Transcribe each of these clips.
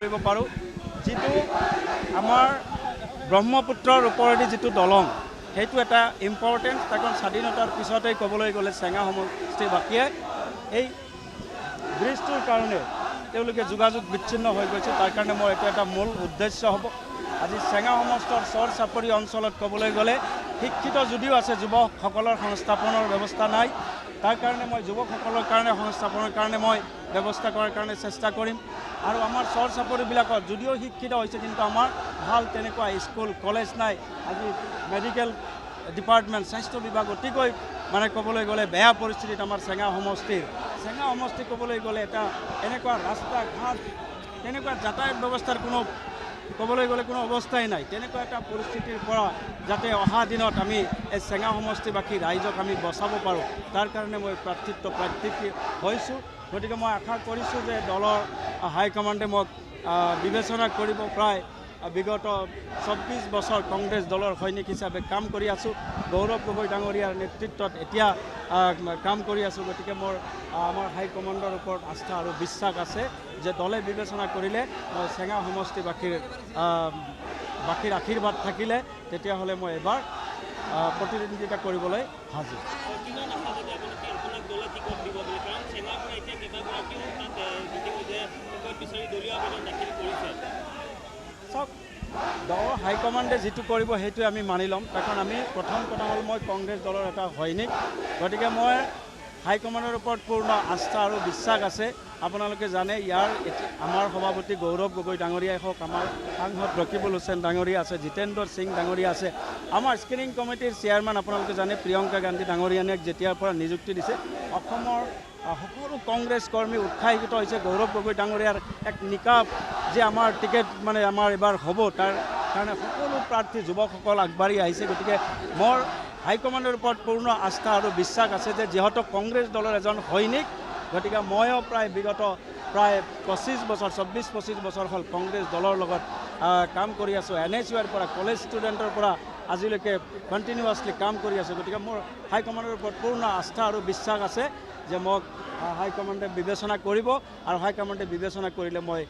কৰিব পাৰোঁ যিটো আমাৰ ব্ৰহ্মপুত্ৰৰ ওপৰেদি যিটো দলং সেইটো এটা ইম্পৰ্টেণ্ট কাৰণ স্বাধীনতাৰ পিছতেই ক'বলৈ গ'লে চেঙা সমষ্টিবাসীয়ে এই ব্ৰিজটোৰ কাৰণে তেওঁলোকে যোগাযোগ বিচ্ছিন্ন হৈ গৈছে তাৰ কাৰণে মোৰ এইটো এটা মূল উদ্দেশ্য হ'ব আজি চেঙা সমষ্টৰ চৰ চাপৰি অঞ্চলত ক'বলৈ গ'লে শিক্ষিত যদিও আছে যুৱকসকলৰ সংস্থাপনৰ ব্যৱস্থা নাই তাৰ কাৰণে মই যুৱকসকলৰ কাৰণে সংস্থাপনৰ কাৰণে মই ব্যৱস্থা কৰাৰ কাৰণে চেষ্টা কৰিম আৰু আমাৰ চৰ চাপৰিবিলাকত যদিও শিক্ষিত হৈছে কিন্তু আমাৰ ভাল তেনেকুৱা স্কুল কলেজ নাই আজি মেডিকেল ডিপাৰ্টমেণ্ট স্বাস্থ্য বিভাগ অতিকৈ মানে ক'বলৈ গ'লে বেয়া পৰিস্থিতিত আমাৰ চেঙা সমষ্টি ক'বলৈ গ'লে এটা এনেকুৱা ৰাস্তা ঘাট তেনেকুৱা যাতায়াত ব্যৱস্থাৰ ক'বলৈ গ'লে কোনো অৱস্থাই নাই তেনেকুৱা এটা পৰিস্থিতিৰ পৰা যাতে অহা দিনত আমি এই চেঙা সমষ্টিবাসী ৰাইজক আমি বচাব পাৰোঁ তাৰ কাৰণে মই প্ৰাৰ্থী হৈছোঁ গতিকে মই আশা কৰিছোঁ যে দলৰ হাইকমাণ্ডে মোক বিবেচনা কৰিব প্ৰায় বিগত ২৪ বছৰ কংগ্ৰেছ দলৰ সৈনিক হিচাপে কাম কৰি আছোঁ গৌৰৱ গগৈ ডাঙৰীয়াৰ নেতৃত্বত এতিয়া কাম কৰি আছোঁ গতিকে মোৰ আমাৰ হাইকমাণ্ডৰ ওপৰত আস্থা আৰু বিশ্বাস আছে যে দলে বিবেচনা কৰিলে মই চেঙা সমষ্টিবাসীৰ আশীৰ্বাদ থাকিলে তেতিয়াহ'লে মই এবাৰ প্ৰতিদ্বন্দ্বিতা কৰিবলৈ সাজু চাওক দলৰ হাইকমাণ্ডে যিটো কৰিব সেইটোৱে আমি মানি ল'ম কাৰণ আমি প্ৰথম কথা হ'ল মই কংগ্ৰেছ দলৰ এটা সৈনিক গতিকে মই হাইকমাণ্ডৰ ওপৰত পূৰ্ণ আস্থা আৰু বিশ্বাস আছে আপোনালোকে জানে ইয়াৰ আমাৰ সভাপতি গৌৰৱ গগৈ ডাঙৰীয়াই হওক আমাৰ সাংসদ ৰকিবুল হুছেইন ডাঙৰীয়া আছে জিতেন্দ্ৰ সিং ডাঙৰীয়া আছে আমাৰ স্ক্ৰিনিং কমিটিৰ চেয়াৰমেন আপোনালোকে জানে প্ৰিয়ংকা গান্ধী ডাঙৰীয়ানীক যেতিয়াৰ পৰা নিযুক্তি দিছে অসমৰ সকলো কংগ্ৰেছ কৰ্মী উৎসাহিত হৈছে গৌৰৱ গগৈ ডাঙৰীয়াৰ এক নিকাপ যে আমাৰ টিকেট মানে আমাৰ এবাৰ হ'ব তাৰ কাৰণে সকলো প্ৰাৰ্থী যুৱকসকল আগবাঢ়ি আহিছে গতিকে মোৰ হাইকমাণ্ডৰ ওপৰত পূৰ্ণ আস্থা আৰু বিশ্বাস আছে যে যিহেতু কংগ্ৰেছ দলৰ এজন সৈনিক গতিকে ময়ো বিগত প্ৰায় ২৪ বছৰ হ'ল কংগ্ৰেছ দলৰ লগত কাম কৰি আছোঁ NSUৰ পৰা কলেজ ষ্টুডেণ্টৰ পৰা আজিলৈকে কণ্টিনিউৱাছলি কাম কৰি আছোঁ গতিকে মোৰ হাইকমাণ্ডৰ ওপৰত পূৰ্ণ আস্থা আৰু বিশ্বাস আছে যে মোক হাইকমাণ্ডে বিবেচনা কৰিব আৰু হাইকমাণ্ডে বিবেচনা কৰিলে মই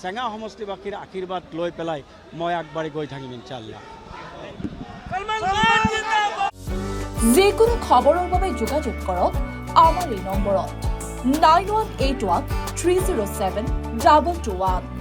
চেঙা সমষ্টিবাসীৰ আশীৰ্বাদ লৈ পেলাই মই আগবাঢ়ি গৈ থাকিম ইনশাআল্লাহ যিকোনো খবৰৰ বাবে যোগাযোগ কৰক আমাৰ এই নম্বৰত 9181 307 221